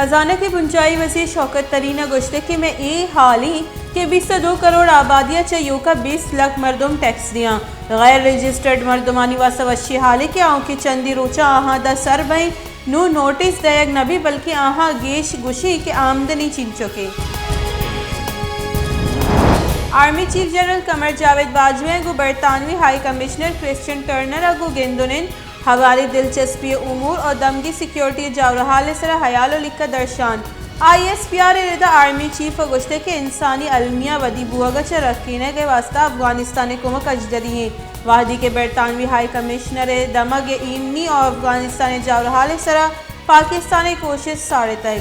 खजाना के बुंचाई वज़ीर शौकत तरीन गुश्तकी में ये हाली के 22 करोड़ आबादिया चयो का 20 लाख मरदम टैक्स दिया गैर रजिस्टर्ड मरदमानी वासवशी हाली के आँव की चंदी रोचा आहा द सर बई नू नोटिस दयग नबी बल्कि आहा गेश गुशी के आमदनी चिन चुके। Army chief general Qamar Javed Bajwa को बरतानवी हाई कमिश्नर क्रिश्चियन टर्नर अगो गेंदुनिन हवारी दिलचस्पी उमूर और दमगी सिक्योरिटी जावरहाल सरा हयालो लिखा दर्शान ISPR रिदा आर्मी चीफ गुश्ते के इंसानी अलमिया वदी बुआगच रखीने के वास्ता अफगानिस्तान कुमक अजदरी हैं वादी के बरतानवी हाई कमिश्नर दमग ईमनी और अफगानिस्तान जावरहाल सरा पाकिस्तानी कोशिश साढ़े तक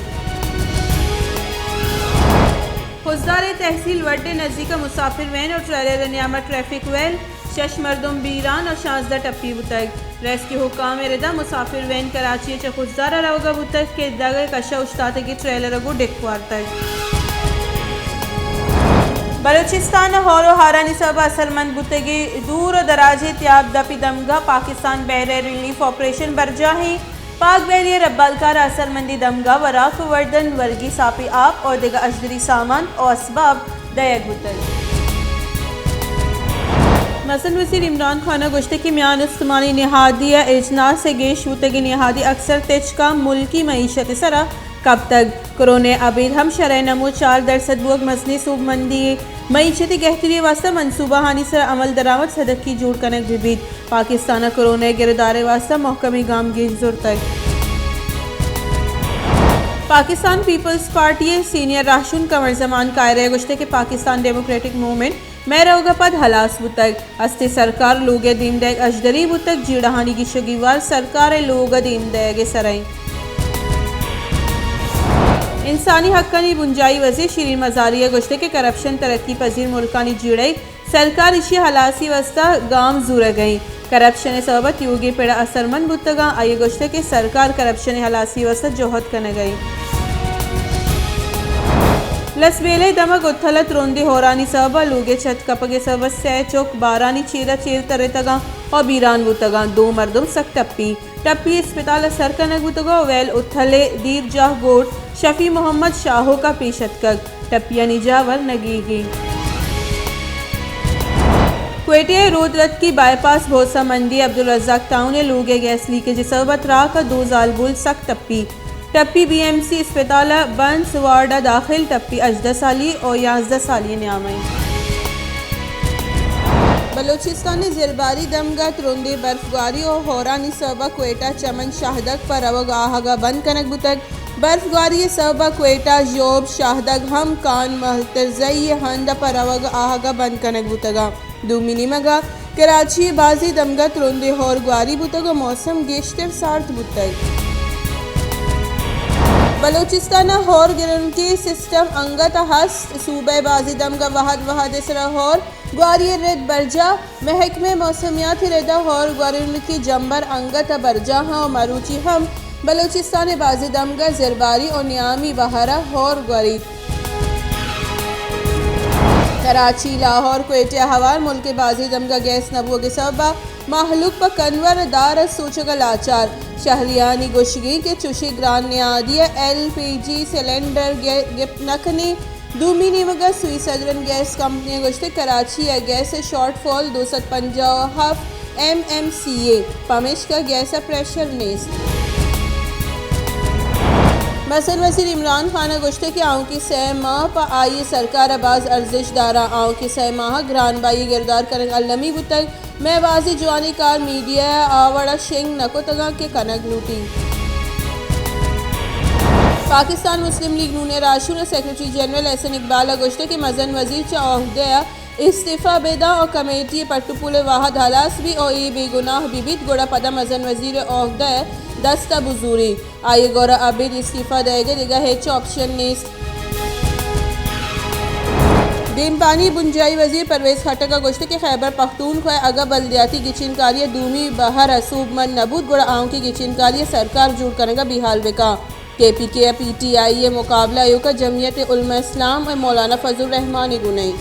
खुजदार तहसील वड्डे नज़दीक मुसाफिर वैन और ट्रेलर न्यामा ट्रैफिक वैन शश मरदम बीरान और शाजदा टप्पी बुतक रेस्क्यू हुकाम रिदा मुसाफिर वैन कराची च खुजदार रवगा बुतक के दगे कशा उस्ताद की ट्रेलर गो डिकवार तक बलूचिस्तान हौरो हारानी सब असरमंद बुतगी दूर दराजे त्याब दपी दमगा पाकिस्तान बहरे रिलीफ ऑपरेशन बरजाही पाक बहरिया रब्बालकार असरमंदी दमगा वराक वर्दन वर्गी सापी आप और दिगा अजदरी सामान और असबाब दयग बुतल मसन वज़ीर इमरान खान गुश्ते की म्यान इस्तेमाली निहादिया एजनास से गेश बुतगी निहादी अक्सर तेजका मुल्की मईशत सरा कब तक कोरोने अबीद हम शरह नमो 4% बुअग मसनी सूबमंदी मईशती गहतरी वास्ता मनसूबा हानी सर अमल दरामद सदक की जोड़ कनक विविध पाकिस्तान कोरोना गिरदारे वास्ता महकमी गाम गेजुर तक पाकिस्तान पीपल्स पार्टी सीनियर राशुन कमर जमान कायरे गुश्ते के पाकिस्तान डेमोक्रेटिक मूवमेंट मैं रोगा पद हलास बुतक अस्ते सरकार लोगे दीम देग अजदरी बुतक जीड़हानी की शगीवार सरकार लोग दीम देगे सराई इंसानी हक्कानी बुंजाई वज़ीर शिरीन मज़ारिया गुश्ते के करप्शन तरक्की पजीर मुल्कानी जीड़ई सरकार इशी हलासी वस्ता गाम जूर गई करप्शन सबत योगी पेड़ा असरमंद बुतगा आये गुश्ते के सरकार करप्शन हलासी वस्ता जोहद कने गई लसबेले दमक उत्थलत रोंदे होरानी सबा लोगे छत कपगे सबत सह चौक बारानी चीरा चीर तरे तगा और बीरान बुतगा दो मर्दम सक टप्पी अस्पताल सरकनक बुतगा वैल उत्थले दीर जाह गोट शफी मोहम्मद शाहो का पेशतकक टप्पिया निजावर नगीगी क्वेटिया रोदरत की बाईपास भोसा मंदी अब्दुल रज़ाक टाउन ने लोगे गैस लीकेज सबत रा का 2 जालबुल सक टप्पी BMC अस्पताल बंस वार्डा दाखिल टप्पी 18 साली और 11 साली न्यामई बलूचिस्तान ने ज़िरबारी दमगत रोंदे बर्फगारी और होरानी सबा क्वेटा चमन शाहदक पर अवग आहगा बंद कनक बुतक बर्फगारी सबा क्वेटा जोब शाहदक हम कान महतरजई हंद पर अवग आहगा बंद कनक बुतगा दूमिनी मगा कराची बाजी दमगत रोंदे होर ग्वारी बुतगा मौसम गेश्तर सार्थ बुतक बलूचिस्तान होर गिरन की सिस्टम अंगत हस्त सूबे बाजी दमगा वहद इसरा होर ग्वारी रेद बरजा महकमे मौसमियात रेदा होर ग्वारिन की जंबर अंगत बरजा हाँ मरूची हम बलूचिस्तान बाजी दमगा ज़िरबारी और नियामी बहरा होर ग्वारी कराची लाहौर क्वेटिया हवार मुल्क बाजी दमगा गैस नबुआ के सबा महलूक पर कन्वर दार सूचक लाचार शहरियानी गुशगी के चुशी ग्रान न्यादिया LPG सिलेंडर गिपनकनी दूमिनी मगा सुई सदरन गैस कंपनी गुश्ते कराची या गैस शॉर्टफॉल 250 MMCA पमेश का गैस प्रेशर नेस्त मसन वज़ीर इमरान खान गुश्ते के आँव की 6 माह पर आई सरकार अबाज अर्जिश दारा आँव की 6 माह ग्रान बाई गिरदार करन अलमी बुतक मैं वाजी जवानी कार मीडिया आवड़ा शेंग नको तगा के कनक लूटी पाकिस्तान मुस्लिम लीग नून राशु ने सेक्रेटरी जनरल एहसन इकबाल गुश्ते के मजन वजीर चा ओहदया इस्तीफ़ा बेदा और कमेटी पट्टुपुल वाहद हलास भी और ये बेगुनाह बिबित गोड़ा पदा मजन वजीर ओहदया दस्ता बुजूरी आये गोरा अबिद इस्तीफ़ा देगा दिगा हेच ऑप्शन नेस्त दीमपानी बुंजाई वजीर परवेज खटक गुश्ते के खैबर पख्तूनख्वा अगा बल्दियाती गिचिनकारी दूमी बहर असूब मन नबूद गुड़ा आँव की गिचिनकारी सरकार जुड़ करेगा बिहाल बेका KPK PTI ये मुकाबला का जमीयत उलमा इस्लाम और मौलाना फजल रहमान गुनई।